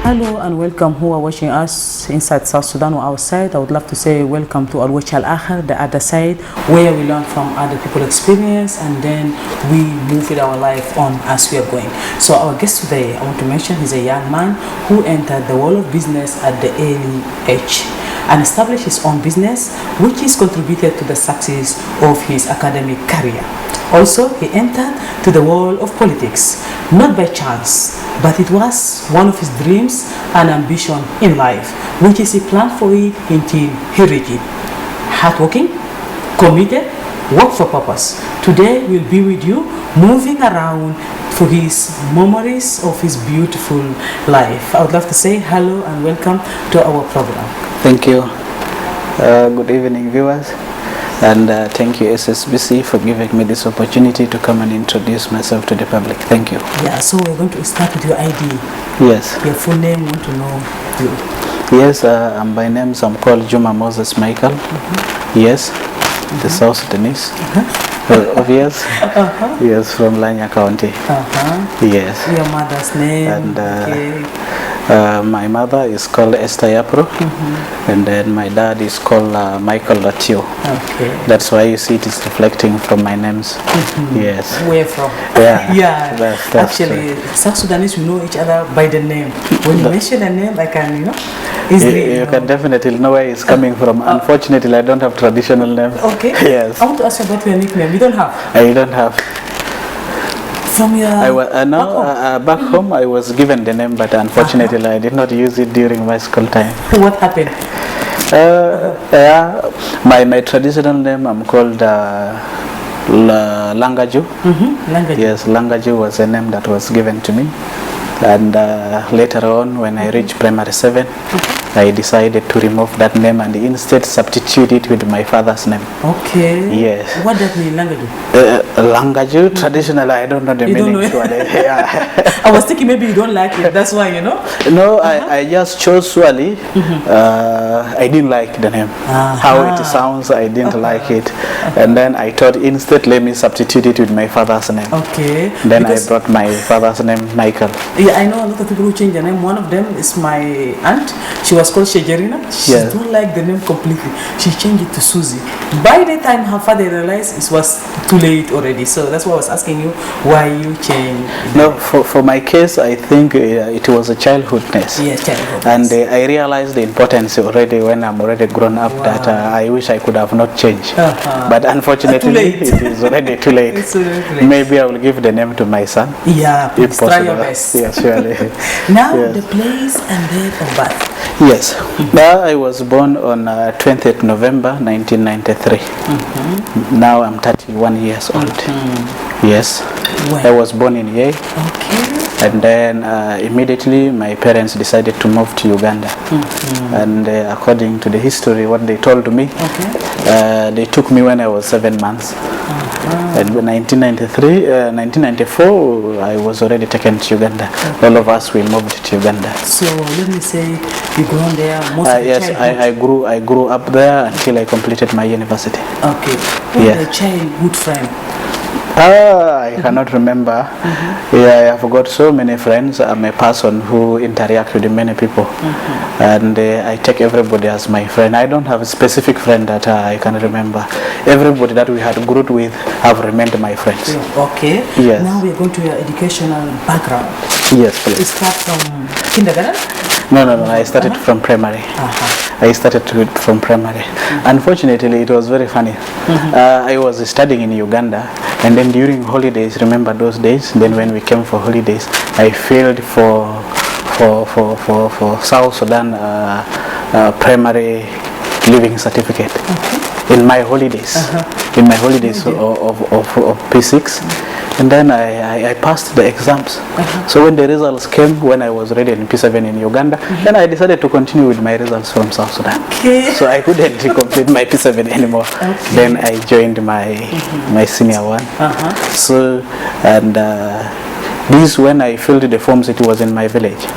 Hello and welcome who are watching us inside South Sudan or outside. I would love to say welcome to Al-Wajh Al-Akhir, the other side, where we learn from other people's experience and then we move with our life on as we are going. So our guest today, I want to mention, he's a young man who entered the world of business at the early age and established his own business, which has contributed to the success of his academic career. Also, he entered to the world of politics, not by chance, but it was one of his dreams and ambition in life, which is he planned for it until he reached it. Hardworking, committed, work for purpose. Today we'll be with you, moving around for his memories of his beautiful life. I would love to say hello and welcome to our program. Thank you. Good evening, viewers. And thank you, SSBC, for giving me this opportunity to come and introduce myself to the public. Thank you. Yeah, so we're going to start with your ID. Yes. Your full name, want to know you. Yes, by name, I'm called Juma Moses Michael. Yes, the South Sudanese. Obvious. Yes, from Lanya County. Yes. Your mother's name. And my mother is called Esther Yapro, and then my dad is called Michael Latio. Okay. That's why you see it is reflecting from my names. Yes. Where from? Yeah. Yeah. That's actually, true. South Sudanese, we know each other by the name. When you mention a name, I can, easily. You can definitely know where it's coming from. Unfortunately, I don't have traditional name. Okay. Yes. I want to ask you about your nickname. You don't have? I don't have. From your back home I was given the name, but unfortunately I did not use it during my school time. What happened? My traditional name, I'm called Langaju. Langaju. Yes, Langaju was a name that was given to me, and later on when I reached primary 7, I decided to remove that name and instead substitute it with my father's name. Okay. Yes. What does mean, Langaju? Langaju, traditionally, I don't know the meaning. I was thinking maybe you don't like it, that's why, No, I just chose Swali. I didn't like the name. How it sounds, I didn't like it. And then I thought instead, let me substitute it with my father's name. Okay. Then I brought my father's name, Michael. Yeah, I know a lot of people who change their name. One of them is my aunt. She was called Shegerina. She don't like the name completely. She changed it to Susie. By the time her father realized, it was too late already. So that's why I was asking you why you changed. No, for my case, I think it was a childhoodness. Yes, childhood. And I realized the importance already when I'm already grown up that I wish I could have not changed. But unfortunately, it is already too late. It's already too late. Maybe I will give the name to my son. Yeah, please try your best. Yes, surely. Now the place and date of birth. Yes. Now I was born on 20th November 1993. Now I'm 31 years old. Yes. When? I was born in Yei. Okay. And then immediately my parents decided to move to Uganda. And according to the history, what they told me, they took me when I was 7 months. And in 1994, I was already taken to Uganda. All of us, we moved to Uganda. So let me say, you grew on there most of the yes, I grew up there until I completed my university. Okay. Who was the childhood friend? I cannot remember. Yeah, I have got so many friends. I'm a person who interacts with many people, and I take everybody as my friend. I don't have a specific friend that I can remember. Everybody that we had grouped with have remained my friends. Okay. Yes. Now we are going to your educational background. Yes, please. You start from kindergarten? No. I started from primary. I started from primary. Unfortunately, it was very funny. I was studying in Uganda, and then during holidays, remember those days? Then when we came for holidays, I failed for South Sudan primary living certificate. In my holidays, of P6, and then I passed the exams. So when the results came, when I was ready in P7 in Uganda, then I decided to continue with my results from South Sudan. Okay. So I couldn't complete my P7 anymore. Then I joined my senior one. So and this when I filled the forms, it was in my village.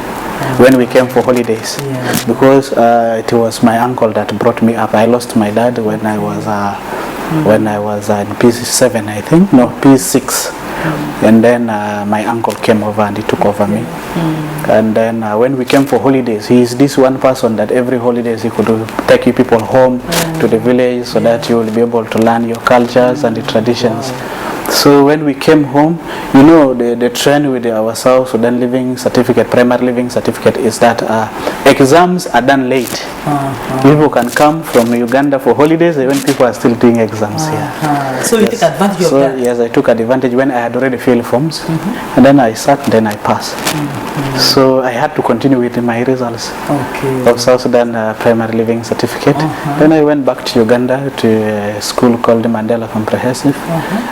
When we came for holidays, because it was my uncle that brought me up. I lost my dad when I was in P7, I think. No, P6. And then my uncle came over and he took over me. And then when we came for holidays, he is this one person that every holidays he could take you people home to the village so that you will be able to learn your cultures and the traditions. So when we came home, you know, the trend with our South Sudan living certificate, primary living certificate, is that exams are done late. People can come from Uganda for holidays when people are still doing exams here. So you took advantage of that? Yes, I took advantage when I had already filled forms, and then I sat, then I passed. So I had to continue with my results of South Sudan primary living certificate. Then I went back to Uganda to a school called Mandela Comprehensive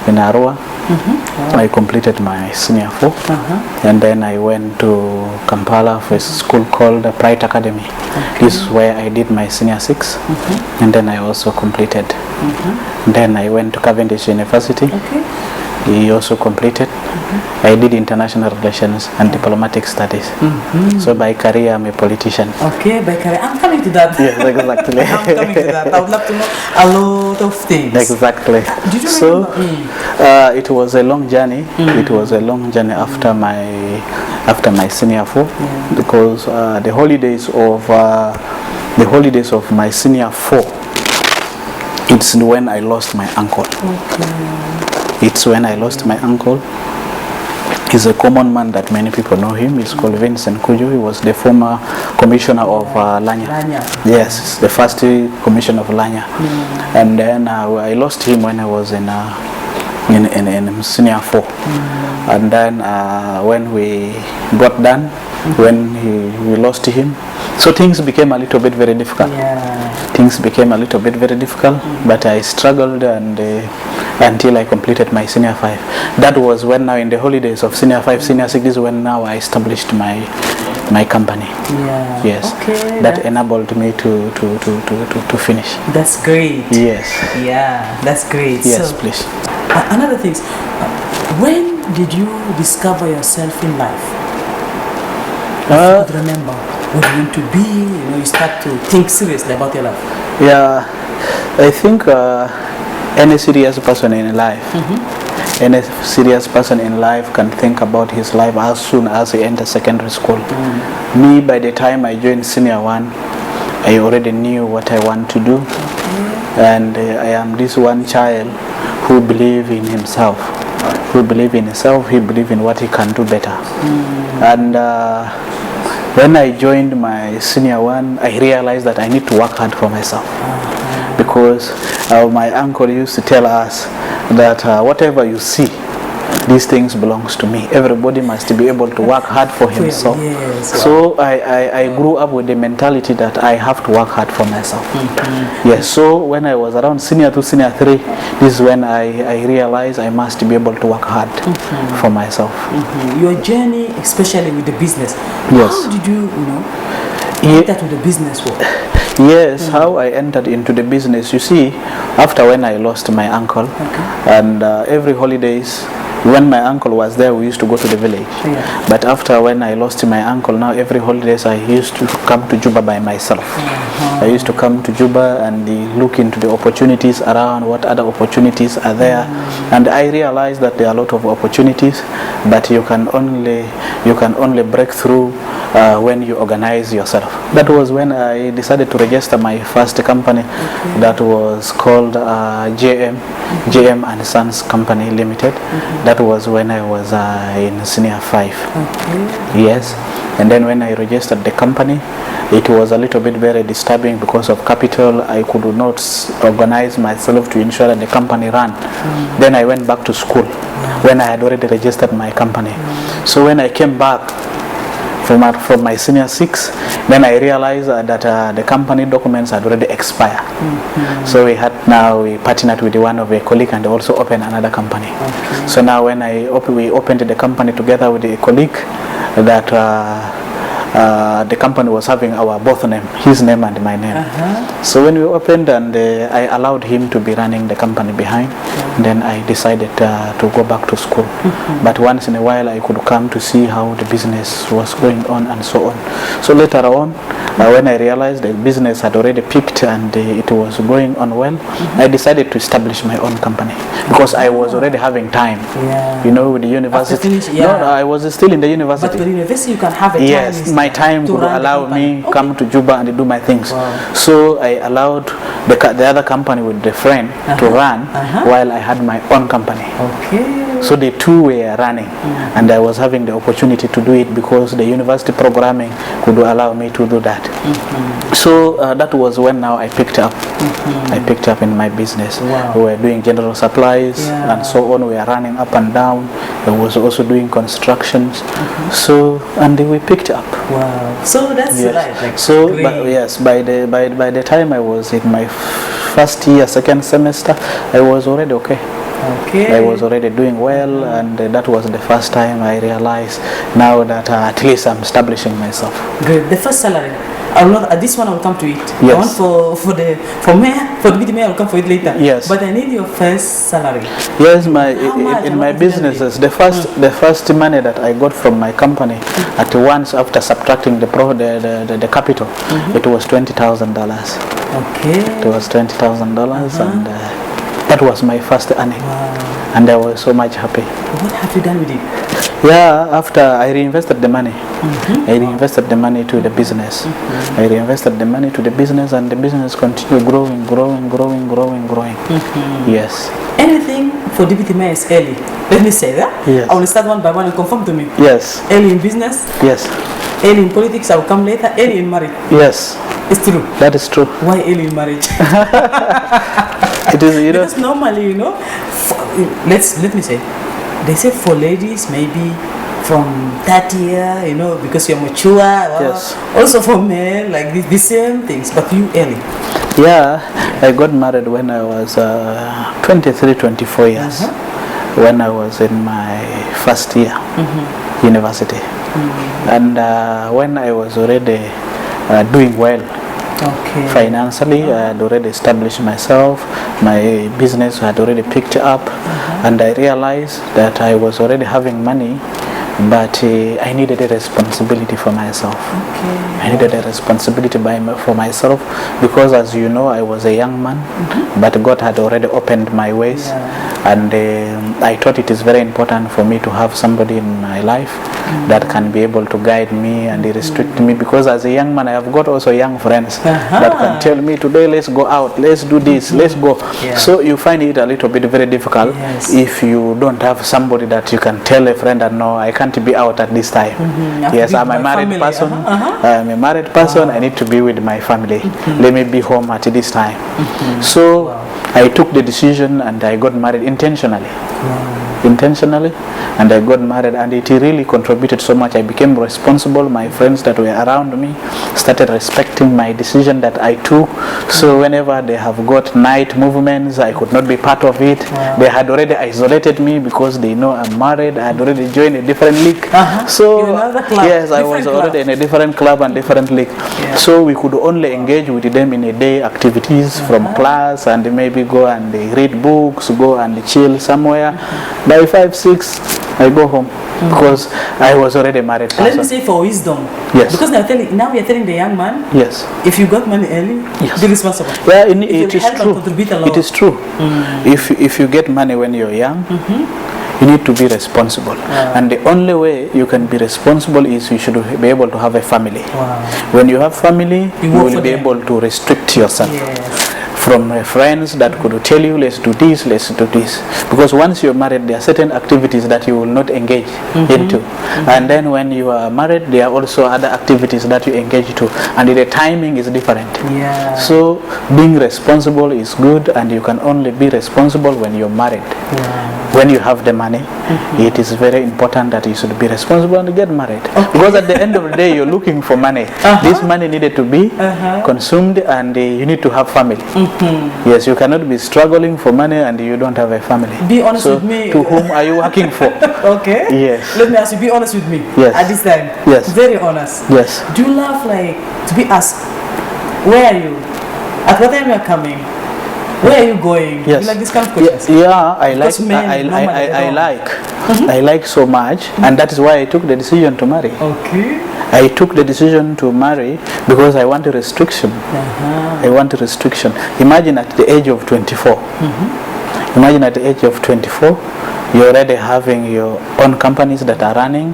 in Arua. I completed my senior 4, and then I went to Kampala for a school called Pride Academy. This is where I did my senior 6, and then I also completed. Then I went to Cavendish University. He also completed. I did international relations and diplomatic studies. So by career, I'm a politician. Okay, by career. I'm coming to that. Yes, exactly. I'm coming to that. I would love to know a lot of things. Exactly. Did you so it was a long journey. It was a long journey after my senior 4, because the holidays of my senior 4, it's when I lost my uncle. It's when I lost my uncle. He's a common man that many people know him. He's called Vincent Kuju. He was the former commissioner of Lanya. Yes, the first commissioner of Lanya. And then I lost him when I was in senior 4. And then when we got done, when we lost him, so things became a little bit very difficult. Things became a little bit very difficult, but I struggled and until I completed my senior 5. That was when, now in the holidays of senior 5, senior 6, is when now I established my company. Yes. That enabled me to finish. That's great. Yes. Yeah, that's great. Yes, so, please. Another thing, when did you discover yourself in life? If you could remember what you want to be, you start to think seriously about your life. Yeah, I think any serious person in life, any serious person in life can think about his life as soon as he enters secondary school. Me, by the time I joined senior 1, I already knew what I want to do, and I am this one child who believes in himself. He believes in what he can do better. And when I joined my senior 1, I realized that I need to work hard for myself, because my uncle used to tell us that whatever you see, these things belongs to me. Everybody must be able to work hard for himself. So I grew up with the mentality that I have to work hard for myself. Yes. So when I was around senior 2, senior 3, this is when I realized I must be able to work hard for myself. Your journey, especially with the business. Yes. How did you enter to the business world? Yes, how I entered into the business. You see, after when I lost my uncle, and every holidays, when my uncle was there, we used to go to the village. But after when I lost my uncle, now every holidays I used to come to Juba by myself. I used to come to Juba and look into the opportunities around, what other opportunities are there. And I realized that there are a lot of opportunities, but you can only break through when you organize yourself. That was when I decided to register my first company, that was called JM and Sons Company Limited. That was when I was in senior 5. Yes. And then when I registered the company, it was a little bit very disturbing because of capital. I could not organize myself to ensure that the company ran. Then I went back to school when I had already registered my company. So when I came back from my senior 6, then I realized that the company documents had already expired. So we partnered with one of a colleague and also opened another company. So now when we opened the company together with a colleague, that the company was having our both name, his name and my name. So when we opened, and I allowed him to be running the company behind, then I decided to go back to school. But once in a while I could come to see how the business was going on and so on. So later on, when I realized the business had already peaked and it was going on well, I decided to establish my own company because I was already having time. You know, with the university. No, I was still in the university. But with the university you can have a time. Yes, my time would allow me come to Juba and do my things. So I allowed the other company with the friend to run while I had my own company. So the two were running, and I was having the opportunity to do it because the university programming could allow me to do that. So that was when now I picked up. I picked up in my business. We were doing general supplies and so on. We were running up and down. I was also doing constructions. So and we picked up. So that's life. Like so but yes, by the time I was in my first year, second semester, I was already okay. I was already doing well, and that was the first time I realized now that at least I'm establishing myself. Great. The first salary, I will not. This one I will come to it. Yes. The one for the deputy mayor I will come for it later. Yes. But I need your first salary. Yes, in my businesses, the first money that I got from my company at once after subtracting the capital, it was $20,000. It was $20,000 and. That was my first earning, and I was so much happy. What have you done with it? Yeah, after I reinvested the money, I reinvested the money to the business. I reinvested the money to the business, and the business continued growing. Yes. Anything for deputy mayor is early. Let me say that. Yes. I will start one by one and confirm to me. Yes. Early in business. Yes. Early in politics, I will come later. Early in marriage. Yes. It's true. That is true. Why early in marriage? It is, you know. Because normally, let me say, they say for ladies maybe from 30 years, because you're mature. Yes. Also for men, like the same things, but you early. Yeah, I got married when I was 23, 24 years. When I was in my first year, university. And when I was already doing well. Financially, I had already established myself. My business had already picked up, and I realized that I was already having money, but I needed a responsibility for myself. I needed a responsibility for myself because, as you know, I was a young man, but God had already opened my ways, and I thought it is very important for me to have somebody in my life that can be able to guide me and restrict me, because as a young man I have got also young friends that can tell me, today let's go out, let's do this, let's go. So you find it a little bit very difficult if you don't have somebody that you can tell a friend that no, I can't be out at this time. Yes, I'm a married person. I'm a married person. I need to be with my family. Let me be home at this time. So I took the decision and I got married intentionally. And I got married, and it really contributed so much. I became responsible. My friends that were around me started respecting my decision that I took. So whenever they have got night movements, I could not be part of it. They had already isolated me because they know I'm married. I had already joined a different league. So yes, I was already in a different club and different league. So we could only engage with them in a day activities from class, and maybe go and read books, go and chill somewhere. By 5, 6, I go home because I was already married person. Let me say for wisdom. Yes. Because now we are telling the young man. Yes. If you got money early, be responsible. Yeah, it is true. It is true. If you get money when you're young, you need to be responsible. And the only way you can be responsible is you should be able to have a family. When you have family, you will be able to restrict yourself. From friends that could tell you, let's do this, let's do this. Because once you're married, there are certain activities that you will not engage into. And then when you are married, there are also other activities that you engage to. And the timing is different. So being responsible is good, and you can only be responsible when you're married. When you have the money, it is very important that you should be responsible and get married. Because at the end of the day, you're looking for money. This money needed to be consumed, and you need to have family. Yes, you cannot be struggling for money and you don't have a family. Be honest so with me. To whom are you working for? Okay. Yes. Let me ask you, be honest with me. Yes. At this time. Yes. Very honest. Yes. Do you love like to be asked, where are you? At what time you are coming? Where are you going? Yes. You like this kind of questions? Yeah, I like. Because men, I like. I like so much, and that is why I took the decision to marry. Okay. I took the decision to marry because I want a restriction. I want a restriction. Imagine at the age of 24. Imagine at the age of 24, you're already having your own companies that are running.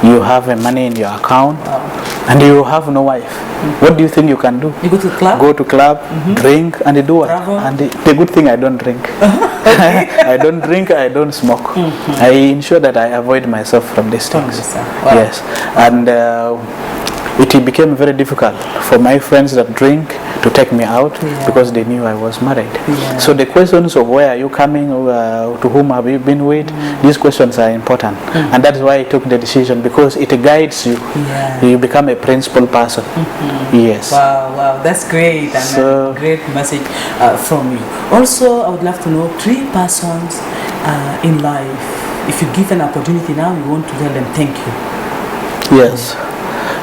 You have money in your account, and you have no wife. What do you think you can do? You go to the club? Go to club, drink, and do what? Travel. And the good thing, I don't drink. I don't drink, I don't smoke. I ensure that I avoid myself from these things. Wow. Yes, and it became very difficult for my friends that drink to take me out because they knew I was married. So the questions of where are you coming, to whom have you been with, these questions are important. And that's why I took the decision, because it guides you. You become a principled person. Yes. Wow, that's great. And So, a great message from you. Also, I would love to know 3 persons in life. If you give an opportunity now, you want to tell them thank you. yes.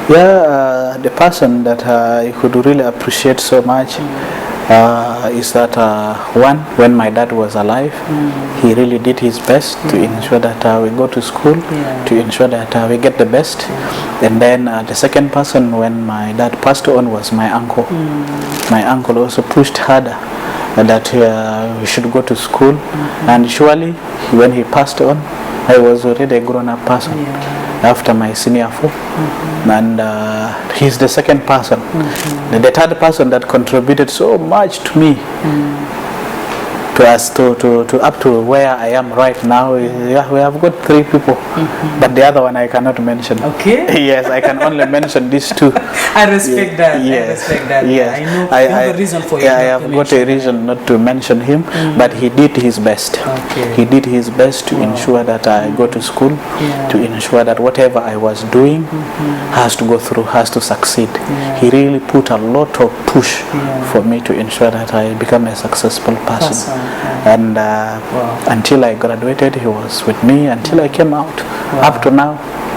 Yeah, the person that I could really appreciate so much is that one, when my dad was alive, he really did his best to ensure that we go to school, to ensure that we get the best. And then the second person, when my dad passed on, was my uncle. My uncle also pushed harder that we should go to school. And surely, when he passed on, I was already a grown-up person. After my senior 4, and he's the second person. The third person that contributed so much to me, to us to up to where I am right now. Yeah, we have got 3 people, but the other one I cannot mention. Okay. Yes, I can only mention these 2. I respect that. Yes. I respect that. Yes. I know you have a reason for it. Yeah, I have got a reason not to mention him, but he did his best. Okay. He did his best to ensure that I go to school, to ensure that whatever I was doing has to go through, has to succeed. He really put a lot of push for me to ensure that I become a successful person. And until I graduated, he was with me until I came out. Up to now,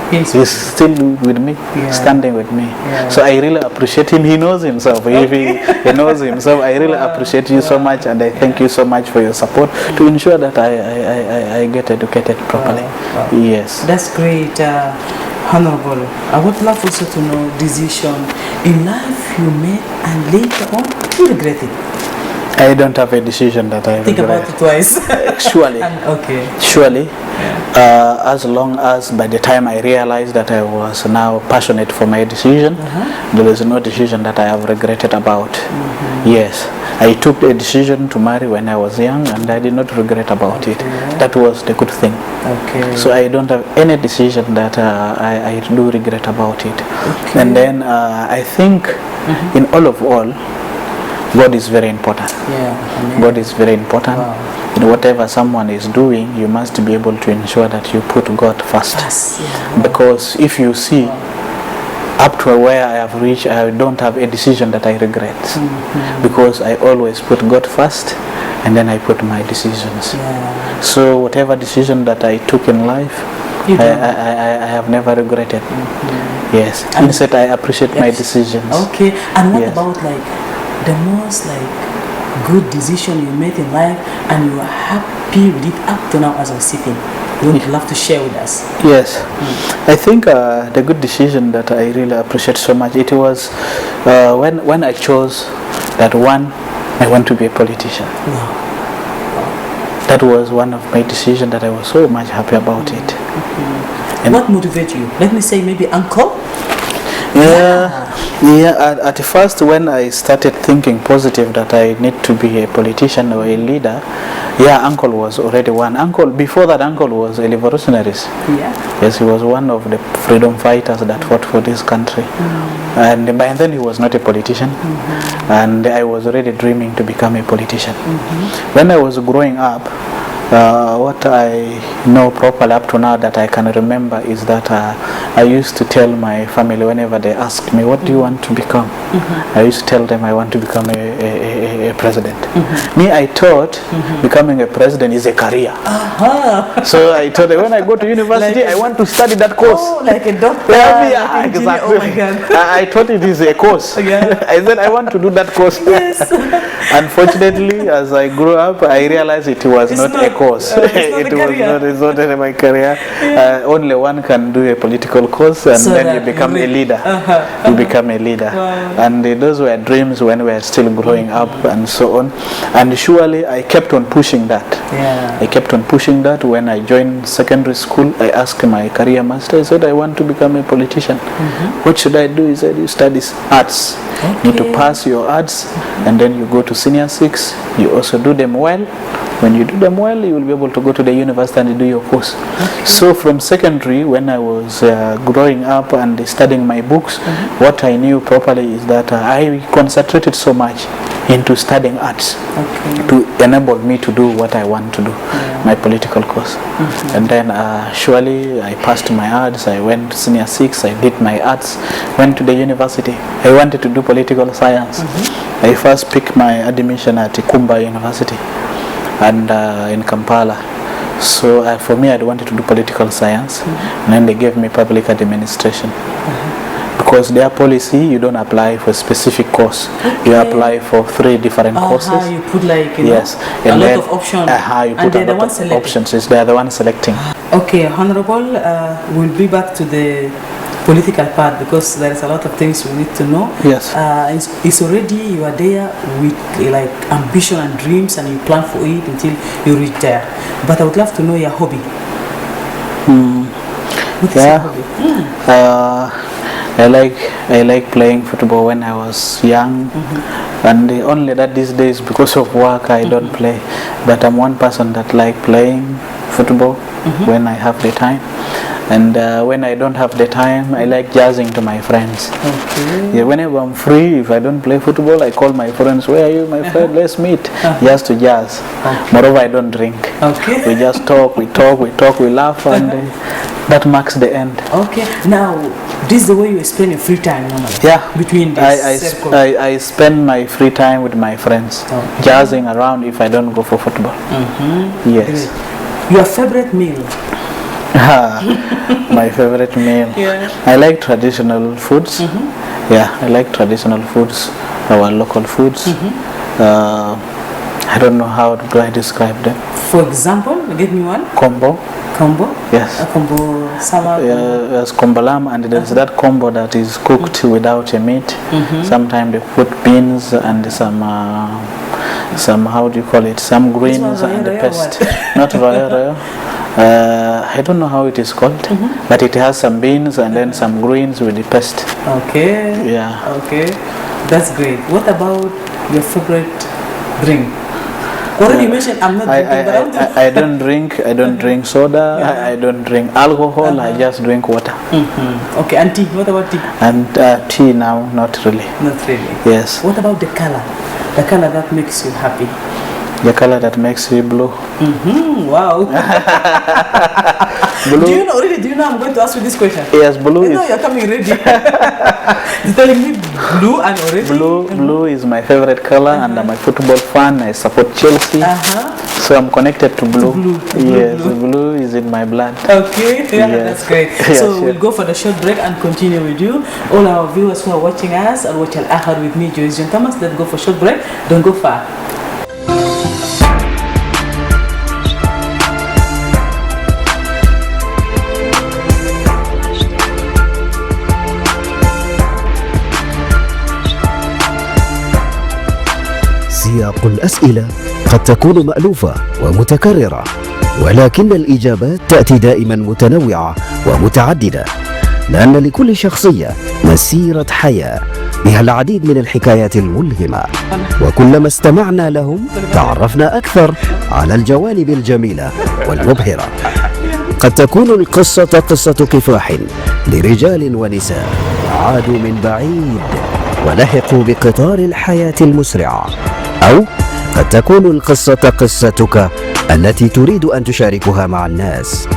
he's still with me, standing with me. So I really appreciate him. He knows himself. If he knows himself, I really appreciate you so much, and I thank you so much for your support to ensure that I get educated properly. Yes. That's great, Honorable. I would love also to know decision in life you made and later on you regret it. I don't have a decision that I think regret. about it twice. Surely. Okay. Surely. As long as by the time I realized that I was now passionate for my decision, there is no decision that I have regretted about. Yes, I took a decision to marry when I was young, and I did not regret about it. That was the good thing. Okay. So I don't have any decision that I do regret about it. Okay. And then I think in all, God is very important. God is very important. In whatever someone is doing, you must be able to ensure that you put God first. Because if you see, up to where I have reached, I don't have a decision that I regret. Because I always put God first, and then I put my decisions. So whatever decision that I took in life, I have never regretted. Yes. Instead, I appreciate my decisions. Okay. And what about like the most like good decision you made in life and you are happy with it up to now as I'm sitting? You would love to share with us? Yes. I think the good decision that I really appreciate so much, it was when I chose that one, I want to be a politician. That was one of my decisions that I was so much happy about it. And what motivated you? Let me say maybe uncle? At first when I started thinking positive that I need to be a politician or a leader, uncle was already one. Uncle, before that, uncle was a revolutionary. Yes, he was one of the freedom fighters that fought for this country. And by then he was not a politician, and I was already dreaming to become a politician. When I was growing up, what I know properly up to now that I can remember is that I used to tell my family whenever they asked me, what do you want to become? I used to tell them I want to become a a president. Me, I thought becoming a president is a career. So I thought that when I go to university, Like I want to study that course. Oh, like a doctor. Yeah, like engineer. exactly. Oh my God. I thought it is a course. Yeah. I said I want to do that course. Yes. Unfortunately, as I grew up, I realized it was not a course. It's not my career. Only one can do a political course, and So then you become a leader. You become a leader. Wow. And those were dreams when we were still growing up, and so on. And surely I kept on pushing that. Yeah. I kept on pushing that. When I joined secondary school, I asked my career master, I said, I want to become a politician. What should I do? He said, you study arts. You need to pass your arts, and then you go to senior 6. You also do them well. When you do them well, you will be able to go to the university and do your course. So from secondary, when I was growing up and studying my books, what I knew properly is that I concentrated so much into studying arts to enable me to do what I want to do, my political course. And then surely I passed my arts. I went to senior 6, I did my arts, went to the university. I wanted to do political science. I first picked my admission at Kumba University and in Kampala. So for me, I wanted to do political science, and then they gave me public administration. Because their policy, you don't apply for a specific course. You apply for 3 different courses. You put like yes, a lot of options. You put a lot of options. They are the ones selecting. Okay, Honorable, we'll be back to the political part because there is a lot of things we need to know. Yes. It's already you are there with like ambition and dreams, and you plan for it until you reach there. But I would love to know your hobby. What is your hobby? I like playing football when I was young, and only that these days because of work I don't play. But I'm one person that like playing football when I have the time. And when I don't have the time, I like jazzing to my friends. Yeah, whenever I'm free, if I don't play football, I call my friends, where are you, my friend? Let's meet, just to jazz. Moreover, I don't drink. We just talk, we laugh, and that marks the end. Okay, now, this is the way you spend your free time normally? Yeah. Between this I spend my free time with my friends, jazzing around if I don't go for football. Yes. Great. Your favorite meal? My favorite meal. I like traditional foods. Yeah, I like traditional foods, our local foods. I don't know how do I describe them. For example, give me one. Combo. Yes. A combo sama. There's combo lamb, and there's that combo that is cooked without a meat. Sometimes they put beans and some how do you call it? Some greens and the paste. Not royo. I don't know how it is called, but it has some beans and then some greens with the paste. Okay. Yeah. Okay. That's great. What about your favorite drink? Already you mentioned I'm not drinking, but I don't drink. I don't drink soda. I don't drink alcohol. I just drink water. Okay. And tea? What about tea? And tea now, not really. Not really. Yes. What about the color? The color that makes you happy? The color that makes you blue. Wow. Blue. Do you know I'm going to ask you this question? Yes, blue is... No, you're coming ready. You're telling me blue and orange? Blue is my favorite color, and I'm a football fan. I support Chelsea. So I'm connected to blue. Yes, blue is in my blood. Okay, that's great. So we'll go for the short break and continue with you. All our viewers who are watching us, Al Watch Al Akhir with me, Joice Thomas. Let's go for short break. Don't go far. سياق الأسئلة قد تكون مألوفة ومتكررة، ولكن الإجابات تأتي دائما متنوعة ومتعددة، لأن لكل شخصية مسيرة حياة بها العديد من الحكايات الملهمة، وكلما استمعنا لهم تعرفنا أكثر على الجوانب الجميلة والمبهرة. قد تكون القصة قصة كفاح لرجال ونساء عادوا من بعيد ولحقوا بقطار الحياة المسرعة، أو قد تكون القصة قصتك التي تريد أن تشاركها مع الناس.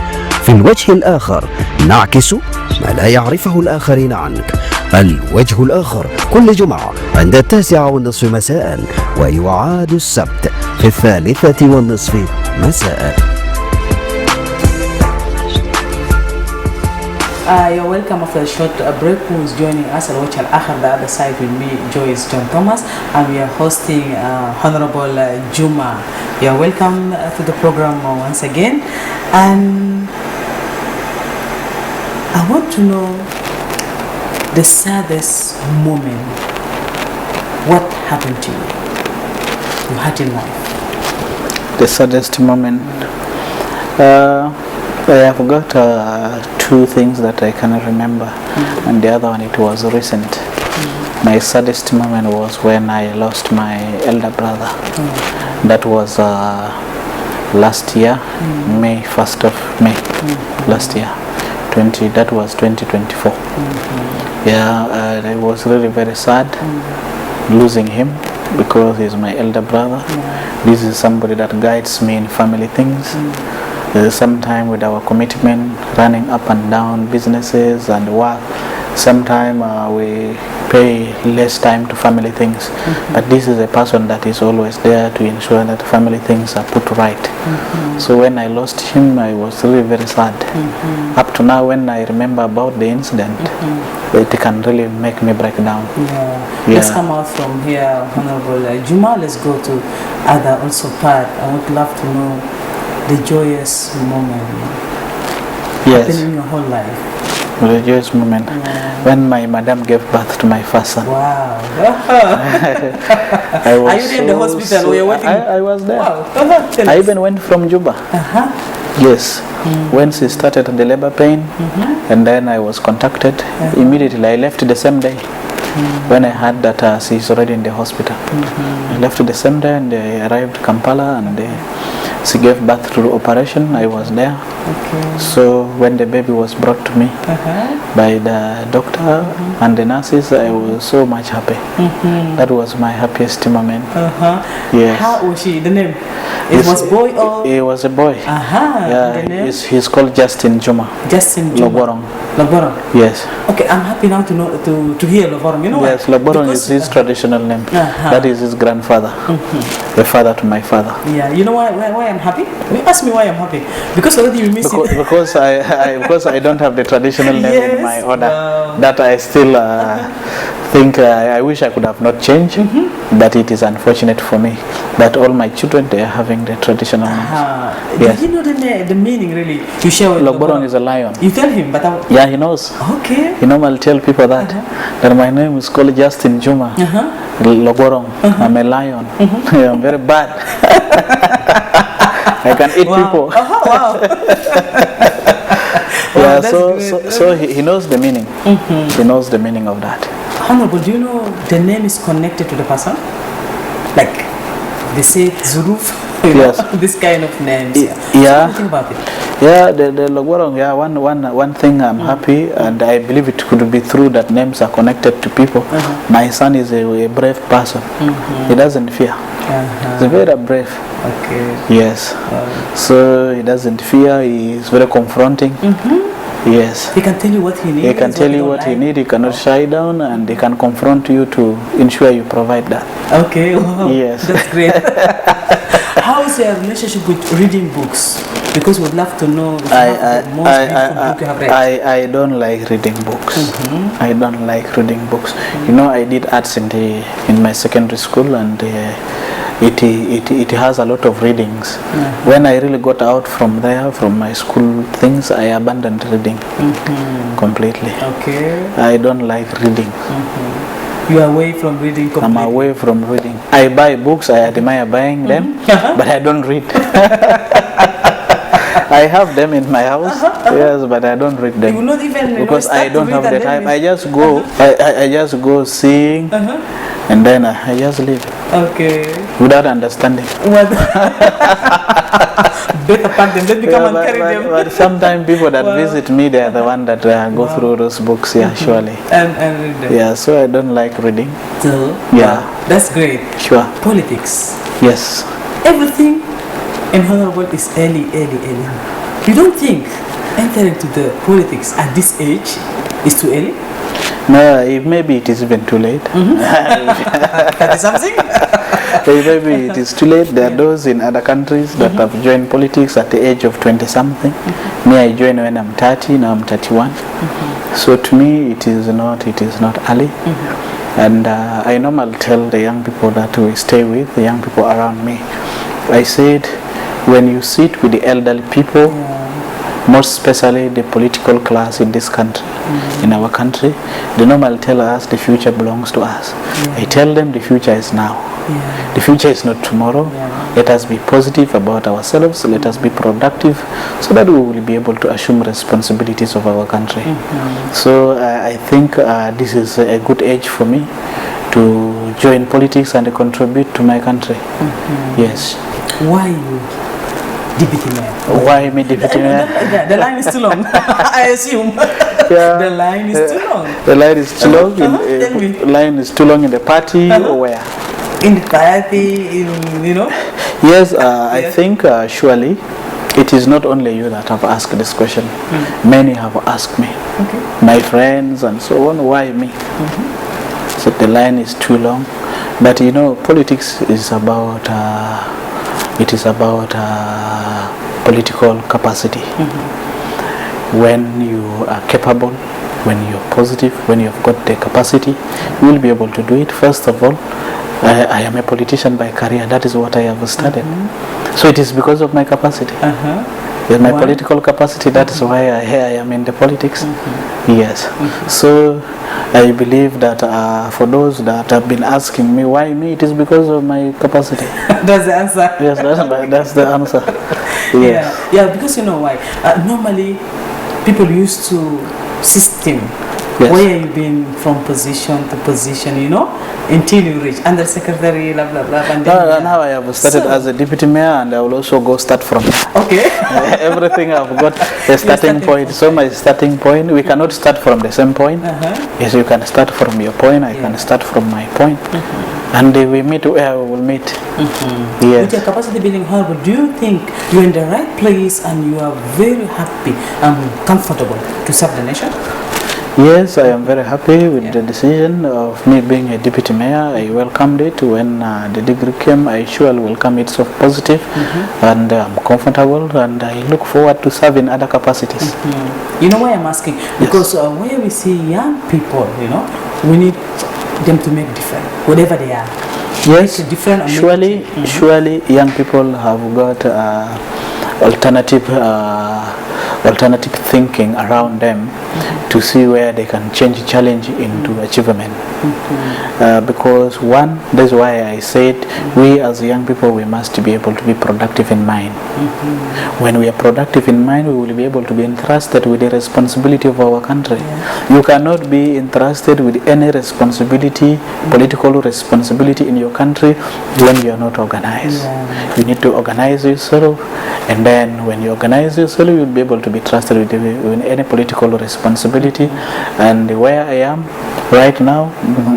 في الوجه الآخر نعكس ما لا يعرفه الآخرين عنك. الوجه الآخر كل جمعة عند 9:30 مساء، ويعاد السبت في 3:30 مساء. You're welcome after a short break. Who's joining us at Watch Al Akhir, the other side with me, Joice John Thomas, and we are hosting Honorable Juma. You're welcome to the program once again. And I want to know the saddest moment. What happened to you? You had in life. The saddest moment. I have got two things that I cannot remember, and the other one, it was recent. My saddest moment was when I lost my elder brother. That was last year, May 1st of May last year. That was 2024. I was really very sad losing him, because he's my elder brother. This is somebody that guides me in family things. Sometime with our commitment, running up and down businesses and work, sometime we pay less time to family things. But this is a person that is always there to ensure that family things are put right. So when I lost him, I was really very sad. Up to now, when I remember about the incident, it can really make me break down. Let's come out from here, Honorable Juma. Let's go to other also part. I would love to know the joyous moment happened in your whole life. The joyous moment when my madam gave birth to my first son. Wow. I was Are you in the hospital or you're waiting? I was there. Wow. I even went from Juba. Yes. When she started the labor pain, and then I was contacted immediately. I left the same day. When I heard that she's already in the hospital, I left the same day and I arrived Kampala, and she gave birth to the operation. I was there. So when the baby was brought to me by the doctor and the nurses, I was so much happy. That was my happiest moment. Yes. How was she? The name? It was boy or? It was a boy. The name? He's called Justin Juma. Justin Juma. Loborong. Loborong. Yes. Okay, I'm happy now to know to hear Loborong. You know yes, what? Loborong is his traditional name. That is his grandfather, the father to my father. Yeah, you know why I'm happy? Ask me why I'm happy. Because already you miss it. Because I don't have the traditional name in my order. Wow. That I still think I wish I could have not changed. But it is unfortunate for me that all my children, they are having the traditional names. Yes. Do you know the meaning really? You share with Loborong is a lion. You tell him, but yeah, he knows. Okay. You know, I'll tell people that my name is called Justin Juma. Loborong. I'm a lion. I'm very bad. I can eat people. Wow. So he knows the meaning. He knows the meaning of that. Honorable, do you know the name is connected to the person? Like they say Zuruf, yes. This kind of names. Yeah. So what do you think about it? Yeah, the Loborong, one thing I'm happy, and I believe it could be true that names are connected to people. My son is a brave person. He doesn't fear. He's very brave. Okay. Yes. So he doesn't fear. He is very confronting. Yes. He can tell you what he needs. He can tell you what he needs. He cannot shy down, and he can confront you to ensure you provide that. Okay. Wow. Yes. That's great. How is your relationship with reading books? Because we'd love to know the most beautiful book you have read. I don't like reading books. I don't like reading books. You know, I did arts in my secondary school, and it has a lot of readings. When I really got out from there, from my school things, I abandoned reading completely. Okay. I don't like reading. You are away from reading completely? I'm away from reading. I buy books, I admire buying them, but I don't read. I have them in my house, yes, but I don't read them. You will not even because I don't have the time. I just go, I just go seeing, and then I just leave. Okay. Without understanding. Better pack them, let me come and carry them. But sometimes people that visit me, they are the one that go through those books, surely. And read them. Yeah, so I don't like reading. So, yeah. That's great. Sure. Politics. Yes. Everything in Honorable is early. You don't think entering to the politics at this age is too early? No, maybe it is even too late. That is something? Maybe it is too late. There are those in other countries that have joined politics at the age of 20-something. Me, I joined when I'm 30, now I'm 31. So to me, it is not early. And I normally tell the young people that we stay with, the young people around me, I said, when you sit with the elderly people, most especially the political class in this country, in our country, they normally tell us the future belongs to us. I tell them the future is now. The future is not tomorrow. Let us be positive about ourselves. Let us be productive so that we will be able to assume responsibilities of our country. So I think this is a good age for me to join politics and contribute to my country. Yes. Why you? Deputy Mayor. Why me Deputy Mayor? The line is too long. I assume. The line is too long. The line is too long. The line is too long in the party or where? In the party, you know. Yes, I think surely it is not only you that have asked this question. Many have asked me, my friends and so on. Why me? So the line is too long. But you know, politics is about. It is about political capacity. When you are capable, when you're positive, when you've got the capacity, you will be able to do it. First of all, I am a politician by career. That is what I have studied. So it is because of my capacity. With my political capacity, that is why I am in the politics. Yes. So I believe that for those that have been asking me why me, it is because of my capacity. That's the answer. Yes, that's the answer. Yes. Yeah, because you know why? Normally, people used to system. Where you've been from position to position, you know, until you reach under secretary, blah blah blah. And now I have started as a deputy mayor, and I will also go start from there. Okay. Everything I've got a starting point. So my starting point, we cannot start from the same point. Yes, you can start from your point. I can start from my point, and we meet where we will meet. Yes. With your capacity building, however, do you think you're in the right place and you are very happy and comfortable to serve the nation? Yes, I am very happy with the decision of me being a deputy mayor. I welcomed it when the degree came. I surely welcome it so positive, and I'm comfortable, and I look forward to serving other capacities. You know why I'm asking? Because where we see young people, you know, we need them to make different, whatever they are. Yes, different. Surely, young people have got alternative thinking around them to see where they can change challenge into achievement. Because one, that's why I said we as young people, we must be able to be productive in mind. When we are productive in mind, we will be able to be entrusted with the responsibility of our country. You cannot be entrusted with any responsibility, political responsibility in your country when you are not organized. You need to organize yourself, and then when you organize yourself, you will be able to be trusted with any political responsibility. And where I am right now,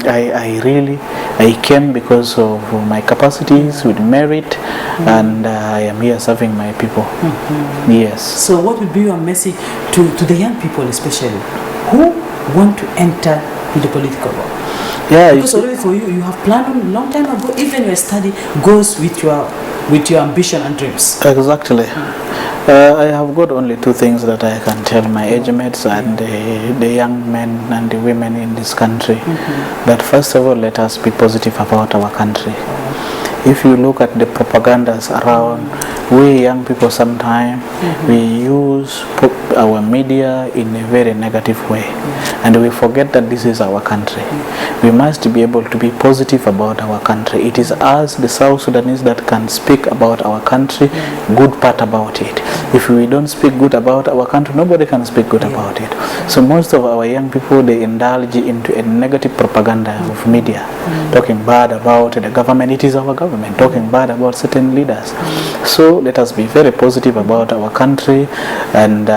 I came because of my capacities with merit, and I am here serving my people. Yes. So what would be your message to the young people, especially who want to enter the political world? Yeah, because already for you have planned a long time ago. Even your study goes with your ambition and dreams. Exactly. I have got only two things that I can tell my age mates and the young men and the women in this country. That first of all, let us be positive about our country. If you look at the propagandas around, we young people sometimes we use our media in a very negative way, and we forget that this is our country. We must be able to be positive about our country. It is us, the South Sudanese, that can speak about our country, good part about it. If we don't speak good about our country, nobody can speak good about it. So most of our young people, they indulge into a negative propaganda of media, talking bad about the government. It is our government, talking bad about certain leaders. So let us be very positive about our country, and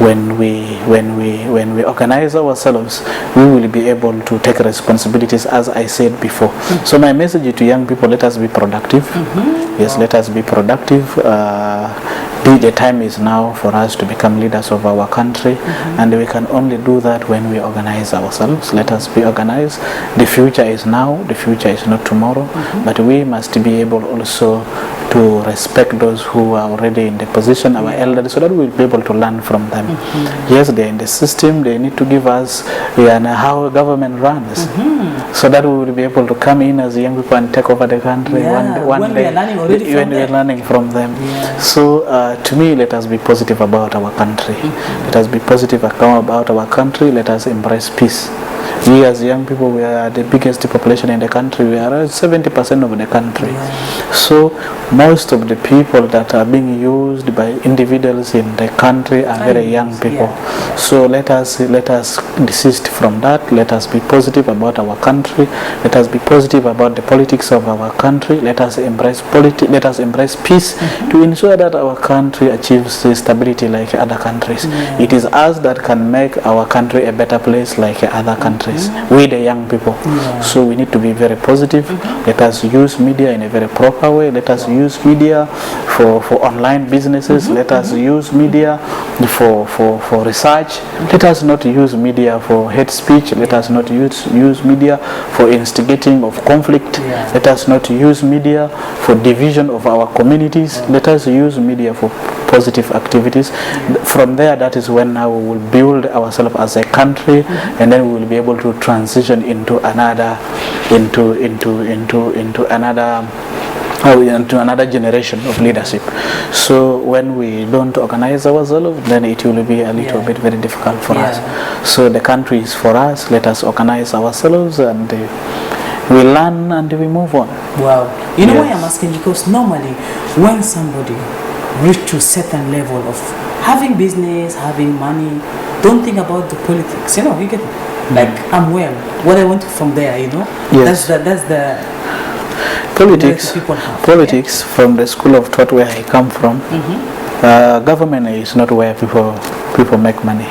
when we organize ourselves, we will be able to take responsibilities, as I said before. So my message to young people: let us be productive. Yes, let us be productive. The time is now for us to become leaders of our country, and we can only do that when we organize ourselves. Let us be organized. The future is now, the future is not tomorrow, but we must be able also to respect those who are already in the position, our elders, so that we'll be able to learn from them. Yes, they're in the system, they need to give us how government runs, so that we will be able to come in as young people and take over the country one day, when we are learning from them. So to me, let us be positive about our country. Let us be positive about our country. Let us embrace peace. We as young people, we are the biggest population in the country. We are 70% of the country. So most of the people that are being used by individuals in the country are very young people. So let us desist from that. Let us be positive about our country. Let us be positive about the politics of our country. Let us embrace politics. Let us embrace peace to ensure that our country achieves stability like other countries. It is us that can make our country a better place like other countries. We the young people. So we need to be very positive. Let us use media in a very proper way. Let us use media for online businesses. Let us use media for research. Let us not use media for hate speech. Let us not use media for instigating of conflict. Let us not use media for division of our communities. Let us use media for positive activities. From there, that is when now we will build ourselves as a country, and then we will be able to transition into another generation of leadership. So when we don't organize ourselves, then it will be a little bit very difficult for us. So the country is for us. Let us organize ourselves, and we learn and we move on. Wow. You know why I'm asking? Because normally when somebody reach to a certain level of having business, having money, don't think about the politics. You know, you get it? Like, I'm well. What I want from there, you know? Yes. That's the politics from the school of thought where I come from. Government is not where people make money.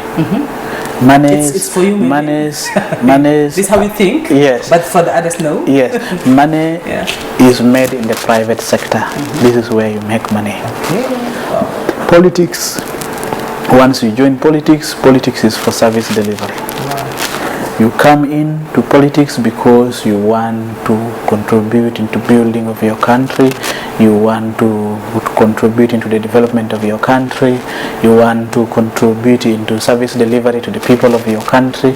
Money it's for you, money this is how you think. Yes. But for the others, no. Yes. Money is made in the private sector. This is where you make money. Politics. Once you join politics is for service delivery. You come into politics because you want to contribute into building of your country. You want to contribute into the development of your country. You want to contribute into service delivery to the people of your country.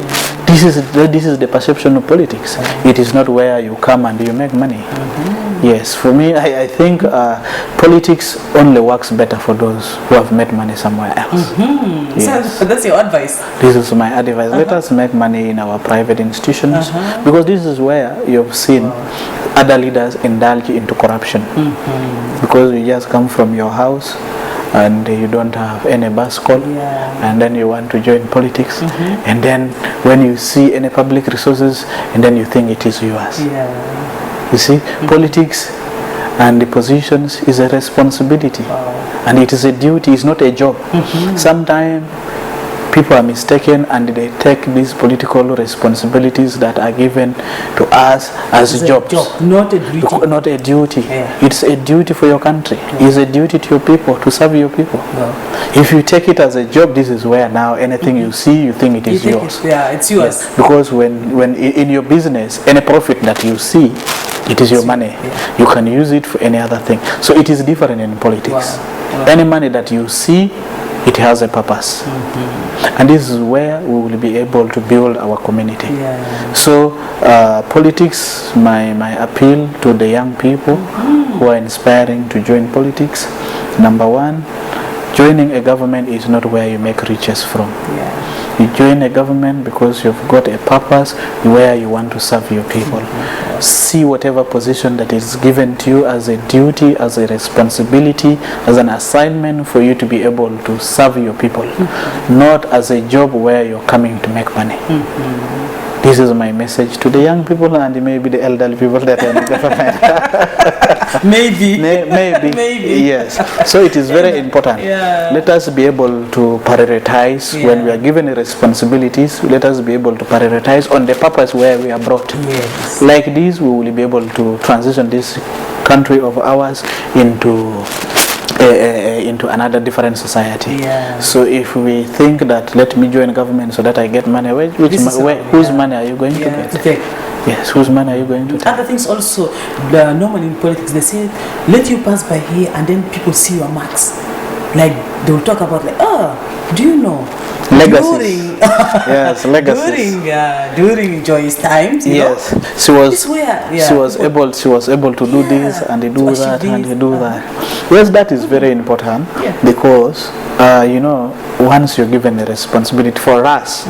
This is the perception of politics. It is not where you come and you make money. Yes, for me, I think politics only works better for those who have made money somewhere else. Yes. So that's your advice? This is my advice. Let us make money in our private institutions, because this is where you've seen other leaders indulge into corruption. Because you just come from your house and you don't have any bus call, and then you want to join politics, and then when you see any public resources, and then you think it is yours. You see, politics and the positions is a responsibility, and it is a duty, it's not a job. Sometimes people are mistaken and they take these political responsibilities that are given to us as jobs. Not a duty. Not a duty. It's a duty for your country. It's a duty to your people, to serve your people. If you take it as a job, this is where now anything you see, you think it is yours. It's yours. Because when in your business, any profit that you see, it is your money. You can use it for any other thing. So it is different in politics. Any money that you see, it has a purpose. And this is where we will be able to build our community. So politics, my appeal to the young people who are inspiring to join politics, number one, joining a government is not where you make riches from. You join a government because you've got a purpose where you want to serve your people. See whatever position that is given to you as a duty, as a responsibility, as an assignment for you to be able to serve your people, not as a job where you're coming to make money. This is my message to the young people and maybe the elderly people that are in the government. Maybe. Yes. So it is very important. Let us be able to prioritize when we are given responsibilities. Let us be able to prioritize on the purpose where we are brought. Like this, we will be able to transition this country of ours into into another different society. Yeah. So if we think that let me join government so that I get money, whose money are you going to get? Yes, whose money are you going to take? Other things also, normally in politics they say, let you pass by here and then people see your marks. Like they will talk about like, do you know? Legacies. Yes, legacies. During Joice times, you know, she was able to do this and do that and do that. Yes, that is very important because you know, once you're given the responsibility for us,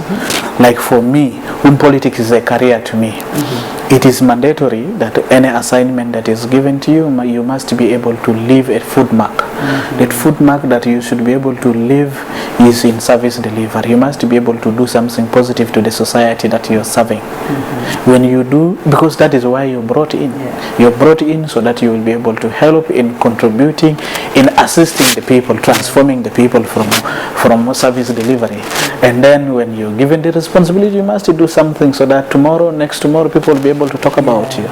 like for me, when politics is a career to me, it is mandatory that any assignment that is given to you, you must be able to leave a food mark. That food mark that you should be able to leave is in service delivery. You must be able to do something positive to the society that you're serving. When you do, because that is why you're brought in. You're brought in so that you will be able to help in contributing, in assisting the people, transforming the people from service delivery. And then when you're given the responsibility, you must do something so that tomorrow, next tomorrow, people will be able to talk about you.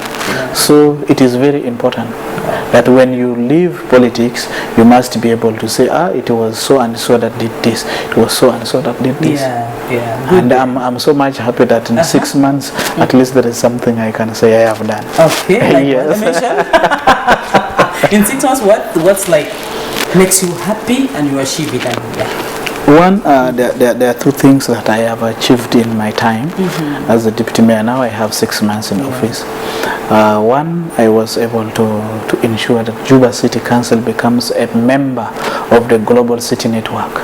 So it is very important that when you leave politics, you must be able to say, it was so and so that did this, it was so and so that did this. And I'm so much happy that in 6 months, at least there is something I can say I have done. Okay, like what I mentioned. In 6 months, what's like makes you happy and you achieve it? One, there are two things that I have achieved in my time as a deputy mayor. Now I have 6 months in office. One, I was able to ensure that Juba City Council becomes a member of the Global City Network.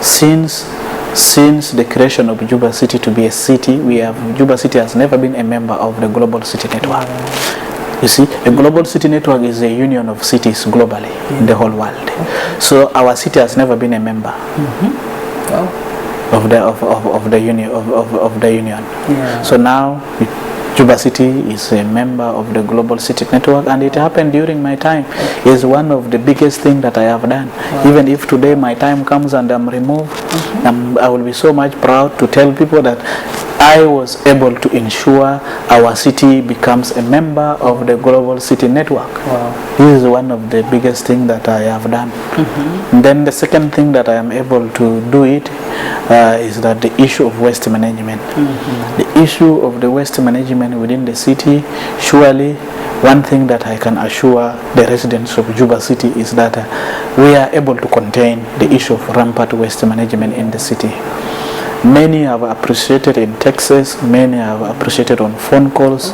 Since the creation of Juba City to be a city, Juba City has never been a member of the Global City Network. You see, a global city network is a union of cities globally in the whole world. So our city has never been a member of the union. So now Juba City is a member of the Global City Network, and it happened during my time. It's one of the biggest things that I have done. Even if today my time comes and I'm removed, I will be so much proud to tell people that I was able to ensure our city becomes a member of the Global City Network. This is one of the biggest things that I have done. And then the second thing that I am able to do it is that the issue of waste management. The issue of the waste management within the city, surely one thing that I can assure the residents of Juba City is that we are able to contain the issue of rampant waste management in the city. Many have appreciated in Texas, many have appreciated on phone calls,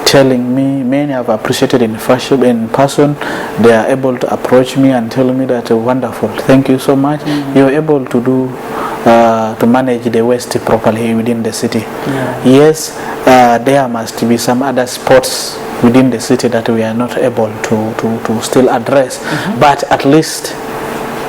telling me, many have appreciated in person. They are able to approach me and tell me that wonderful, thank you so much. You're able to do to manage the waste properly within the city. Yes, there must be some other spots within the city that we are not able to still address, but at least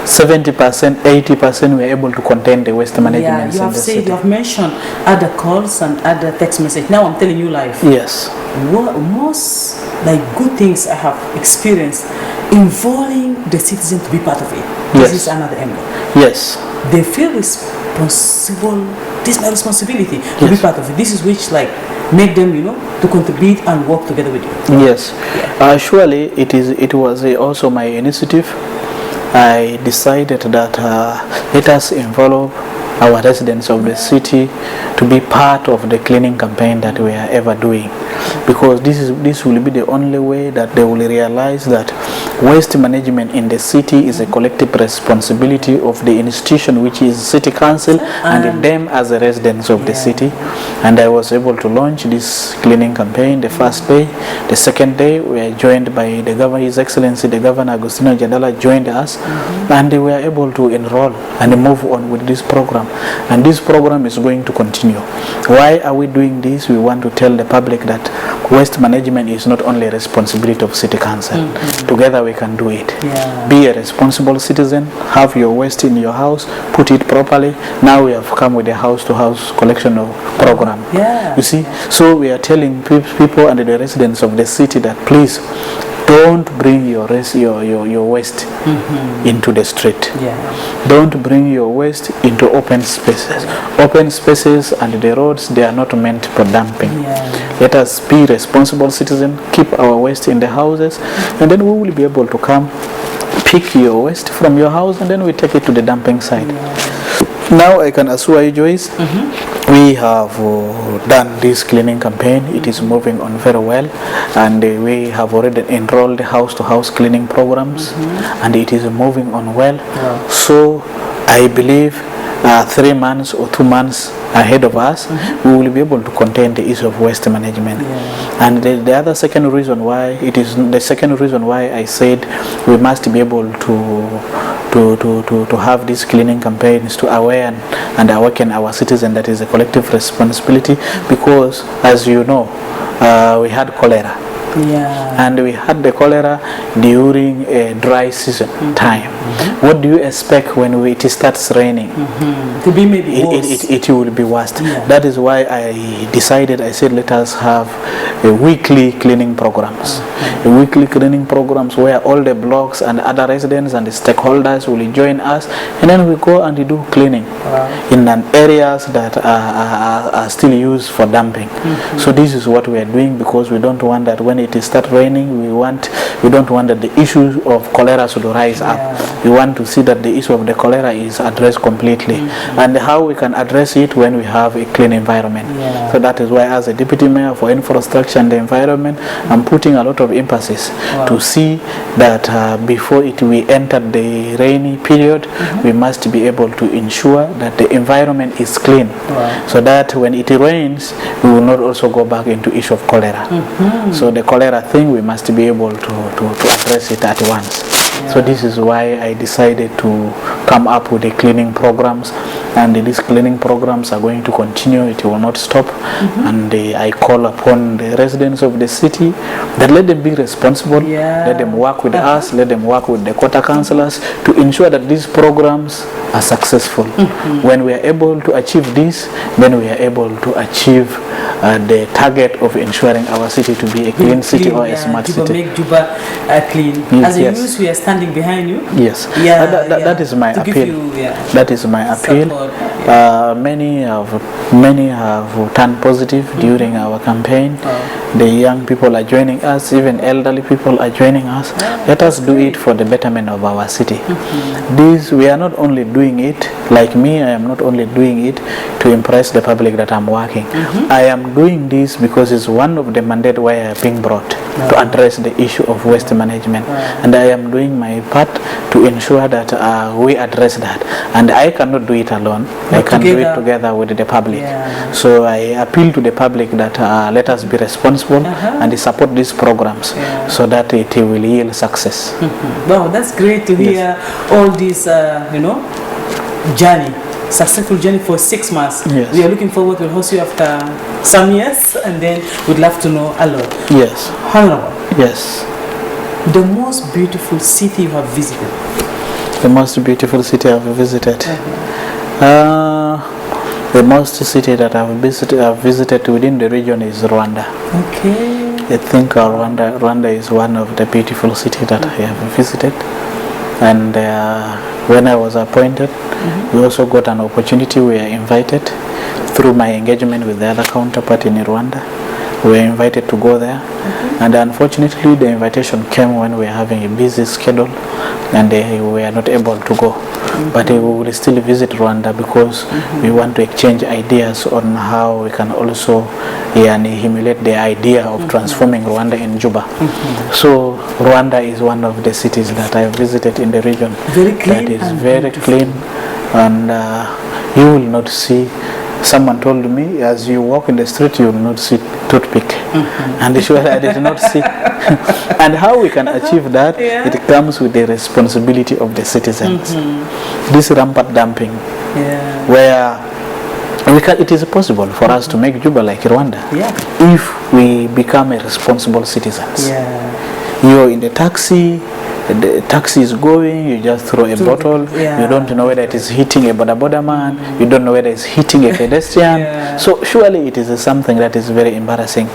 70%, 80% we are able to contain the waste management. You have mentioned other calls and other text message. Now I'm telling you live. Yes. What most like good things I have experienced involving the citizen to be part of it. This is another angle. Yes. They feel responsible. This is my responsibility to be part of it. This is which like make them, to contribute and work together with you. Yes. Surely it was also my initiative. I decided that let us involve our residents of the city to be part of the cleaning campaign that we are ever doing, because this will be the only way that they will realize that waste management in the city is a collective responsibility of the institution, which is City Council, and them as the residents of the city. And I was able to launch this cleaning campaign the first day. The second day we are joined by the Governor, His Excellency the Governor Agustino Jadala joined us, and they were able to enroll and move on with this program. And this program is going to continue. Why are we doing this? We want to tell the public that waste management is not only a responsibility of City Council. Together we can do it. Be a responsible citizen, have your waste in your house, put it properly. Now we have come with a house-to-house collection of program. You see, so we are telling people and the residents of the city that please don't bring your waste into the street. Don't bring your waste into open spaces. Open spaces and the roads, they are not meant for dumping. Let us be responsible citizens, keep our waste in the houses, and then we will be able to come pick your waste from your house and then we take it to the dumping site. Now I can assure you, Joyce, we have done this cleaning campaign. It is moving on very well, and we have already enrolled house-to-house cleaning programs, and it is moving on well. So I believe 3 months or 2 months ahead of us, we will be able to contain the issue of waste management. And the other second reason why I said we must be able to have these cleaning campaigns to aware and awaken our citizens that is a collective responsibility, because as you know, we had cholera. And we had the cholera during a dry season time. What do you expect when it starts raining? To be maybe worse. It will be worse. That is why I said let us have a weekly cleaning programs. Weekly cleaning programs where all the blocks and other residents and the stakeholders will join us, and then we go and do cleaning in areas that are still used for dumping. So this is what we are doing, because we don't want that when it starts raining, we don't want that the issue of cholera should rise up. We want to see that the issue of the cholera is addressed completely, and how we can address it when we have a clean environment. So that is why, as a deputy mayor for infrastructure and the environment, I'm putting a lot of emphasis to see that before we enter the rainy period, we must be able to ensure that the environment is clean, so that when it rains, we will not also go back into issue of cholera. So the cholera thing, we must be able to address it at once. So this is why I decided to come up with the cleaning programs, and these cleaning programs are going to continue. It will not stop. And I call upon the residents of the city that let them be responsible, let them work with us, let them work with the quarter councillors to ensure that these programs are successful. When we are able to achieve this, then we are able to achieve the target of ensuring our city to be a clean city or a smart city. Make Juba clean. As a youth, we are standing behind you. Yes, that is my appeal. That is my appeal. Many have turned positive during our campaign. The young people are joining us, even elderly people are joining us. Let us do it for the betterment of our city. This, we are not only doing it, like me, I am not only doing it to impress the public that I'm working. I am doing this because it's one of the mandate where I am being brought to address the issue of waste management. And I am doing my part to ensure that we address that. And I cannot do it alone. I can do it together with the public. So I appeal to the public that let us be responsible and support these programs so that it will yield success. Wow, that's great to hear all this, journey. Successful journey for 6 months. We are looking forward to host you after some years, and then we'd love to know a lot. Yes. Honorable. Yes. The most beautiful city you have visited? The most beautiful city I've visited? The most city that I've visited within the region is Rwanda. Okay. I think Rwanda is one of the beautiful cities that I have visited. And when I was appointed, we also got an opportunity. We were invited through my engagement with the other counterpart in Rwanda. We were invited to go there, and unfortunately the invitation came when we were having a busy schedule, and we were not able to go. But we will still visit Rwanda because we want to exchange ideas on how we can also emulate the idea of transforming Rwanda in Juba. So Rwanda is one of the cities that I have visited in the region. Very clean. That is very clean, and you will not see. Someone told me, as you walk in the street, you will not see toothpick. And I did not see. And how we can achieve that, it comes with the responsibility of the citizens. This rampant dumping, where it is possible for us to make Juba like Rwanda if we become a responsible citizens. You're in the taxi is going, you just throw a bottle, you don't know whether it is hitting a boda man, you don't know whether it's hitting a pedestrian. So surely it is something that is very embarrassing.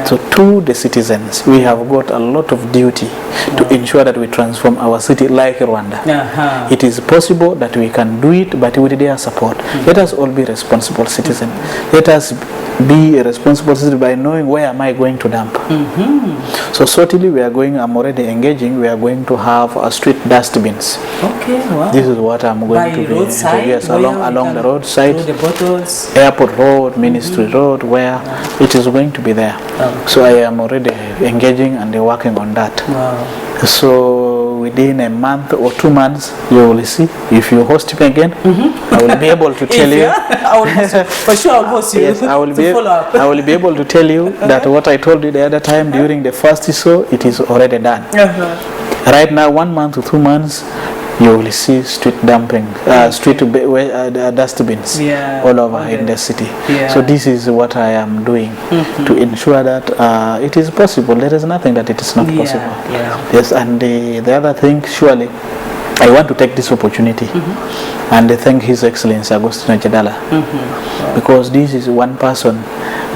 So to the citizens, we have got a lot of duty to ensure that we transform our city like Rwanda. It is possible that we can do it, but with their support. Let us all be responsible citizens. Let us be a responsible citizen by knowing where am I going to dump. So certainly we are going, I'm already engaging, we are going to have street dustbins. Okay, wow. This is what I'm going By to be roadside, yes, where along you the can roadside, throw the bottles. Airport Road, Ministry Road, where it is going to be there. So I am already engaging and working on that. Wow. So within a month or 2 months, you will see. If you host me again, I will be able to tell you. I will host, for sure, I will host you. Yes, I will be able to tell you that what I told you the other time during the first show, it is already done. Right now, 1 month to 2 months, you will see street dumping, dustbins all over in the city. So this is what I am doing to ensure that it is possible. There is nothing that it is not possible. Yes, and the other thing, surely, I want to take this opportunity and thank His Excellency Agostino Jadala, because this is one person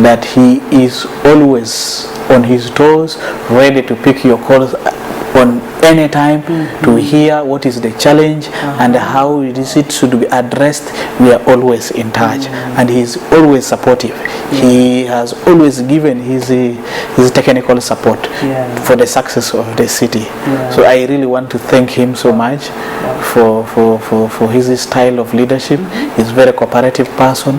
that he is always on his toes, ready to pick your calls on any time to hear what is the challenge and how it should be addressed. We are always in touch, and he is always supportive. He has always given his technical support for the success of the city. So I really want to thank him so much for his style of leadership. He's a very cooperative person,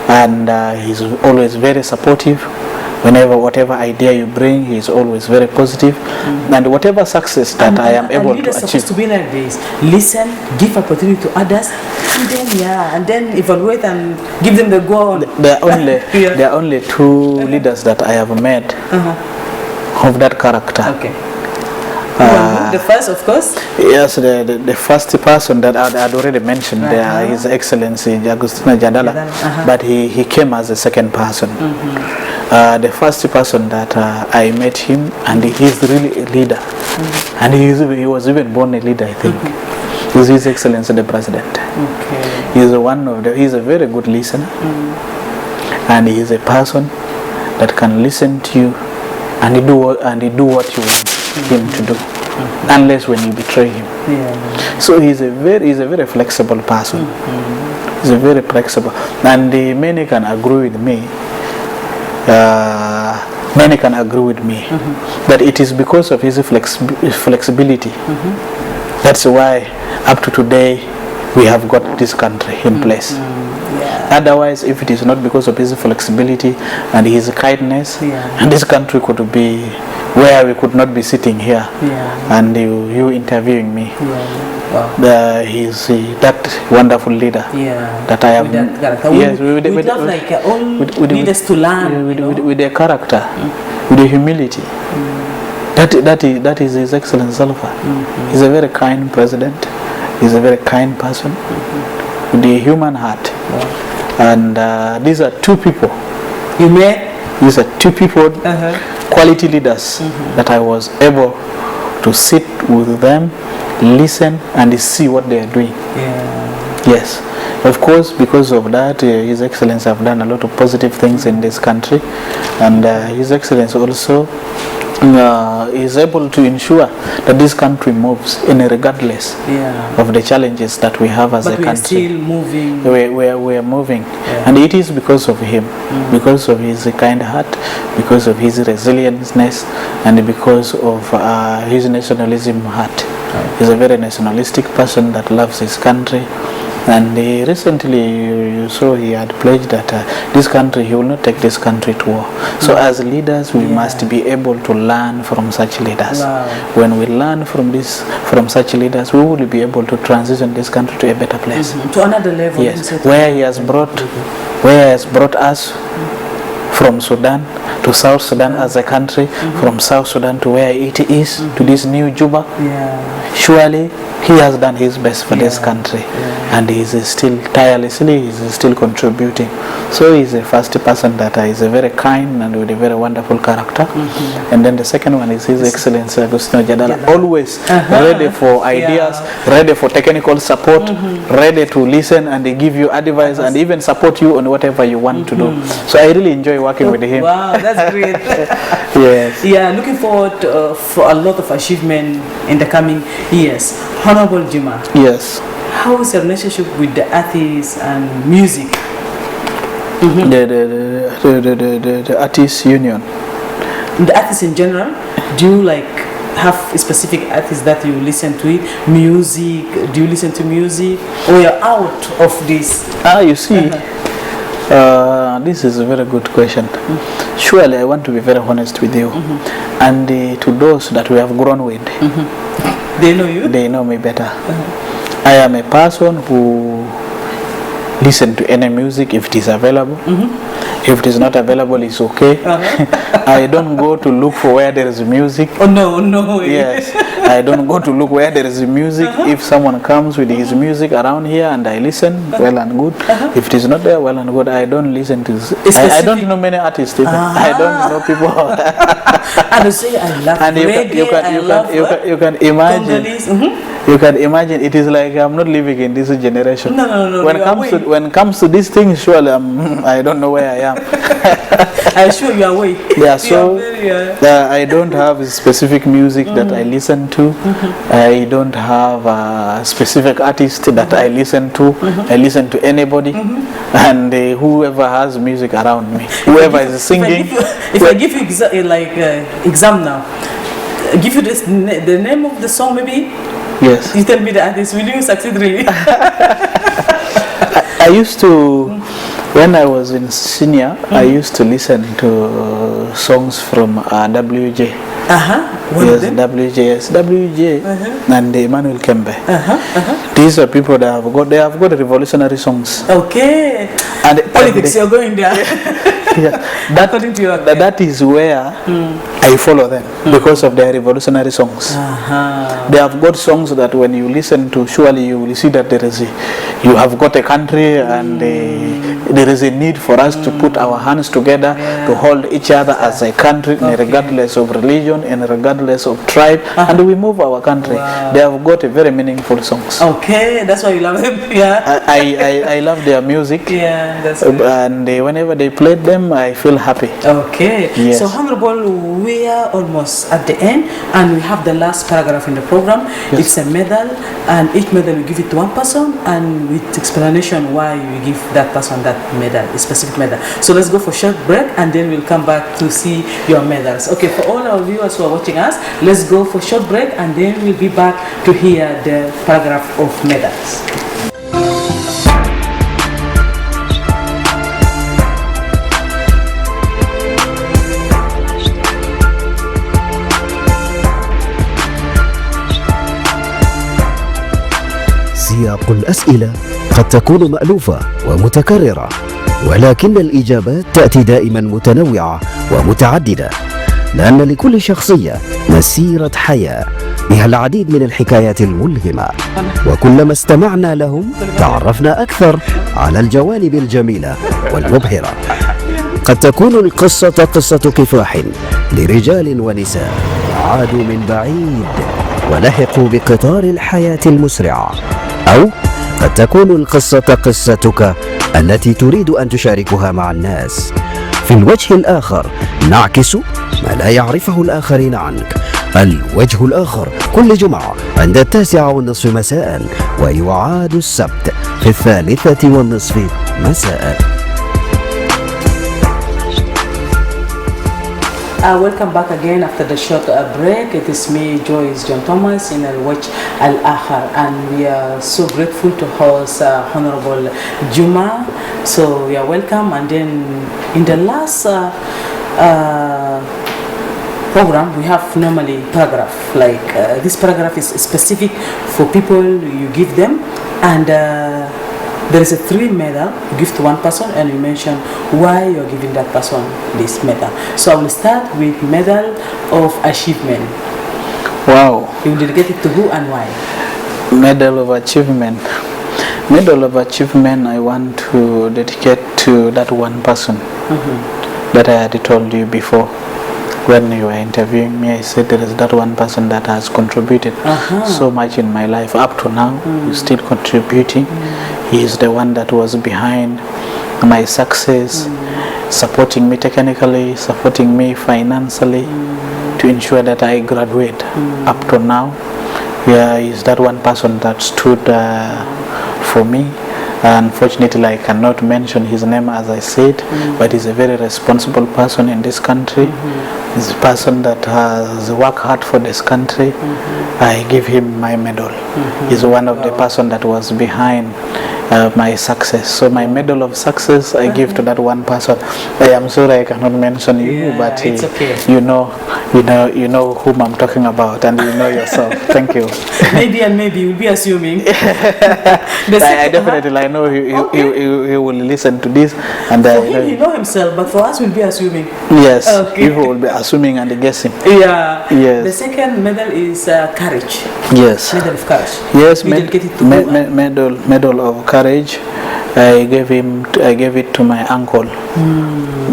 and he's always very supportive. Whatever idea you bring, he is always very positive, and whatever success that I am able to achieve. Supposed to be like this: listen, give opportunity to others, and then evaluate and give them the goal. There are only 2 leaders that I have met of that character. Okay. The first, of course. Yes, the first person that I had already mentioned, His Excellency Agostino Jadala, but he came as the second person. The first person that I met him, and he's really a leader, and he was even born a leader, I think. He's His Excellency the President. He's a very good listener, and he's a person that can listen to you and do what you want him to do, unless when you betray him. So he's a very flexible person. He's a very flexible, and many can agree with me. That it is because of his flexibility. That's why up to today we have got this country in place. Otherwise, if it is not because of his flexibility and his kindness, and this country could be where we could not be sitting here and you interviewing me. He's that wonderful leader that I have. Yes, we love like all leaders to learn with their character, with the humility. That is His Excellency Alpha. He's a very kind president. He's a very kind person with the human heart. And these are 2 people. You met? These are 2 people, quality leaders that I was able to sit with them, listen, and see what they are doing. Yes, of course, because of that, His Excellency have done a lot of positive things in this country, and His Excellency also is able to ensure that this country moves regardless of the challenges that we have as a country. But we are still moving. We are moving, and it is because of him, because of his kind heart, because of his resilientness, and because of his nationalism heart. He's a very nationalistic person that loves his country. And recently you saw he had pledged that this country, he will not take this country to war. So as leaders, we must be able to learn from such leaders. When we learn from such leaders, we will be able to transition this country to a better place. To another level. Yes, where he has brought us from Sudan to South Sudan as a country, from South Sudan to where it is, to this new Juba. Surely he has done his best for this country, and he is still tirelessly, he is still contributing. So he is the first person that is a very kind and with a very wonderful character. And then the second one is His Excellency Agostino Jadala, always ready for ideas, ready for technical support, ready to listen and they give you advice and even support you on whatever you want to do. So I really enjoy working with him. Wow, that's great. Yes. Yeah, looking forward for a lot of achievement in the coming years. Honorable Juma. Yes. How is your relationship with the artists and music? The artists union. The artists in general, do you like have a specific artists that you listen to it? Music? Do you listen to music? Or you're out of this? You see, this is a very good question. Surely I want to be very honest with you. And to those that we have grown with, they know you? They know me better. I am a person who listen to any music if it is available. If it is not available, it's okay. I don't go to look for where there is music. Oh no. Yes, I don't go to look where there is music. If someone comes with his music around here and I listen, well and good. If it is not there, well and good. I don't listen to. I don't know many artists. Even. I don't know people. And you say I love reggae. You can imagine. You can imagine. It is like I'm not living in this generation. No. When it comes to these things, surely I don't know where I am. I assure you are away. Yeah, so I don't have a specific music that I listen to. I don't have a specific artist that I listen to. I listen to anybody, and whoever has music around me, whoever is singing. If I give you exam now, give you the name of the song, maybe. Yes. You tell me the artist. Will you succeed really? I used to, when I was in senior, I used to listen to songs from WJ. Yes, WJ, and Emmanuel Kembe. These are people that have got revolutionary songs. Okay. And politics, you're going there. That is where I follow them because of their revolutionary songs. They have got songs that when you listen to, surely you will see that you have got a country and there is a need for us to put our hands together to hold each other as a country, regardless of religion and regardless of tribe, and we move our country. They have got a very meaningful songs. Okay, that's why you love them. Yeah. I love their music. Yeah, that's good. And whenever they played them, I feel happy. Okay. Yes. So, Honorable, we are almost at the end, and we have the last paragraph in the program. Yes. It's a medal, and each medal we give it to one person, and with explanation why we give that person that medal, a specific medal. So let's go for a short break, and then we'll come back to see your medals. Okay, for all our viewers who are watching us, let's go for a short break, and then we'll be back to hear the paragraph of medals. سياق الأسئلة قد تكون مألوفة ومتكررة، ولكن الإجابات تأتي دائما متنوعة ومتعددة، لأن لكل شخصية مسيرة حياة بها العديد من الحكايات الملهمة، وكلما استمعنا لهم تعرفنا أكثر على الجوانب الجميلة والمبهرة. قد تكون القصة قصة كفاح لرجال ونساء عادوا من بعيد ولحقوا بقطار الحياة المسرعة، أو قد تكون القصة قصتك التي تريد أن تشاركها مع الناس. في الوجه الآخر نعكس ما لا يعرفه الآخرين عنك. الوجه الآخر كل جمعة عند 9:30 مساء، ويعاد السبت في 3:30 مساء. Welcome back again after the short break. It is me, Joice John Thomas, in Al-Wajh Al-Akhar, and we are so grateful to host Honorable Juma. So you are welcome. And then in the last program, we have normally paragraph. Like this paragraph is specific for people you give them, and there is a 3 medal you give to one person, and you mention why you're giving that person this medal. So I will start with medal of achievement. Wow. You will dedicate it to who and why? Medal of achievement. Medal of achievement I want to dedicate to that one person that I had told you before. When you were interviewing me, I said there is that one person that has contributed so much in my life up to now. He's still contributing. He is the one that was behind my success, supporting me technically, supporting me financially to ensure that I graduate up to now. Yeah, he's that one person that stood for me Unfortunately, I cannot mention his name as I said, but he's a very responsible person in this country. He's a person that has worked hard for this country. I give him my medal. He's one of the person that was behind my success. So my medal of success I give to that one person. I am sorry I cannot mention you, but it's okay. you know whom I'm talking about, and you know yourself. Thank you. Maybe you'll be assuming. I definitely I know he will listen to this, and for him he know himself, but for us we'll be assuming. Yes, okay. People will be assuming and guessing. Yeah. Yes. The second medal is courage. Yes. Medal of courage. Yes. Medal of courage. I gave it to my uncle.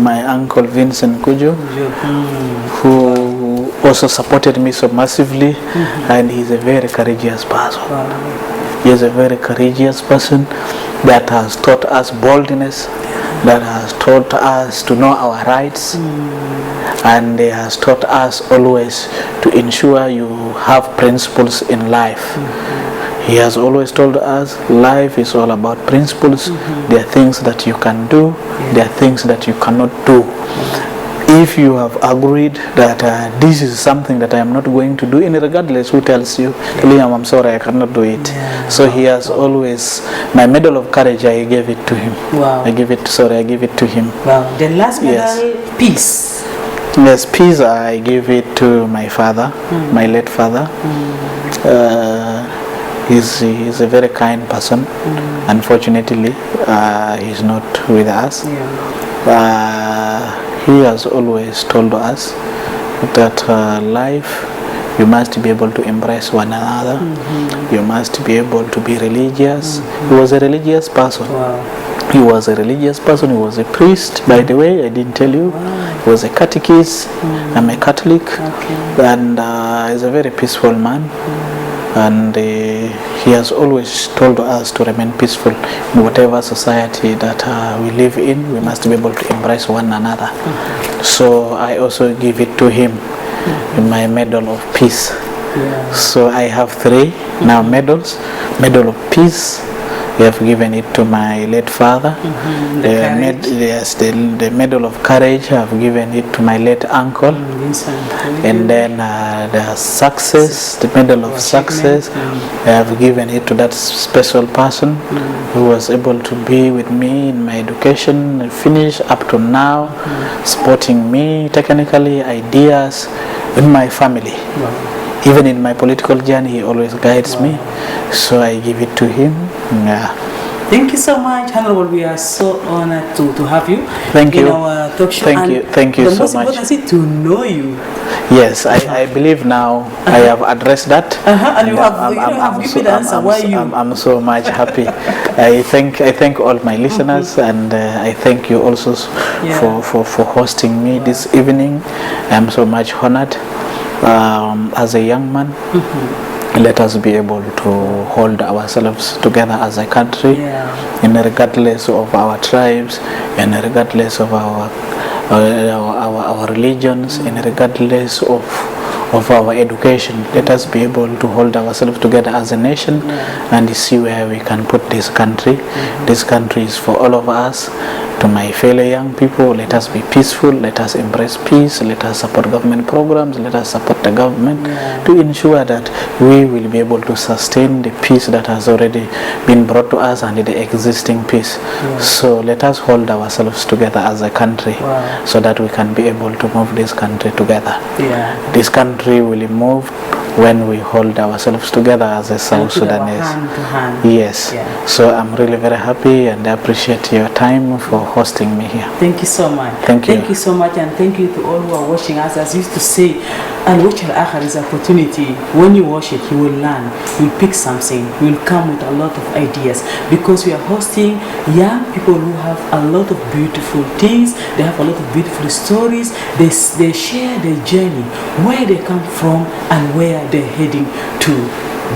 My uncle Vincent Kujo, who also supported me so massively, and he's a very courageous person. He is a very courageous person that has taught us boldness, that has taught us to know our rights, and he has taught us always to ensure you have principles in life. He has always told us life is all about principles. There are things that you can do, there are things that you cannot do. If you have agreed that this is something that I am not going to do, regardless who tells you, tell him I'm sorry, I cannot do it. So he has always, my medal of courage, I gave it to him. Wow. I give it to him. Wow. The last medal, peace. Yes, peace, I give it to my father, my late father. He's a very kind person. Unfortunately, he's not with us. He has always told us that life, you must be able to embrace one another. You must be able to be religious. He was a religious person. He was a religious person. He was a priest, by the way. I didn't tell you. He was a catechist. I'm a Catholic, and he's a very peaceful man. And he has always told us to remain peaceful in whatever society that we live in. We must be able to embrace one another. So I also give it to him in my medal of peace. So I have 3 now medals. Medal of peace, I have given it to my late father. The medal of courage, I have given it to my late uncle. And then the success, the medal of success, I have given it to that special person who was able to be with me in my education, finish up to now, supporting me technically, ideas, with my family. Even in my political journey, he always guides me. So I give it to him. Thank you so much, Honorable. We are so honored to have you in our talk show. Thank you so much. The most important is to know you. Yes, I believe now I have addressed that. And you have given the answer. Why you? I'm so much happy. I thank all my listeners, and I thank you also for hosting me this evening. I'm so much honored. As a young man, let us be able to hold ourselves together as a country, and regardless of our tribes, and regardless of our religions, and regardless of our education. Let us be able to hold ourselves together as a nation and see where we can put this country. This country is for all of us. To my fellow young people, let us be peaceful, let us embrace peace, let us support government programs, let us support the government to ensure that we will be able to sustain the peace that has already been brought to us and the existing peace. So let us hold ourselves together as a country so that we can be able to move this country together. This country will move when we hold ourselves together as a South Sudanese. Hand to hand. Yes. So I'm really very happy and I appreciate your time for hosting me here. Thank you so much. Thank you. Thank you so much, and thank you to all who are watching us. As I used to say, and watch al-akhir is opportunity. When you watch it, you will learn, you'll pick something, you'll come with a lot of ideas, because we are hosting young people who have a lot of beautiful things, they have a lot of beautiful stories, they share their journey, where they come from and where they're heading to.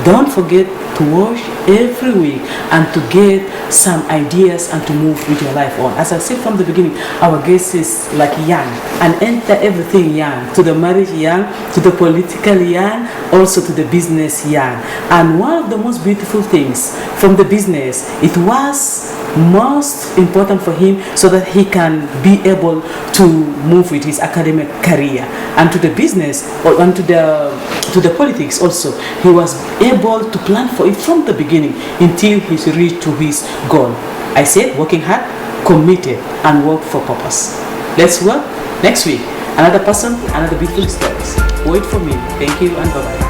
Don't forget to watch every week and to get some ideas and to move with your life on. As I said from the beginning, our guest is like young and enter everything young, to the marriage young, to the political young, also to the business young. And one of the most beautiful things from the business, it was most important for him so that he can be able to move with his academic career, and to the business and to the politics also, he was able to plan for it from the beginning until he reached to his goal. I said working hard, committed, and work for purpose. Let's work next week. Another person, another beautiful stories. Wait for me. Thank you and bye-bye.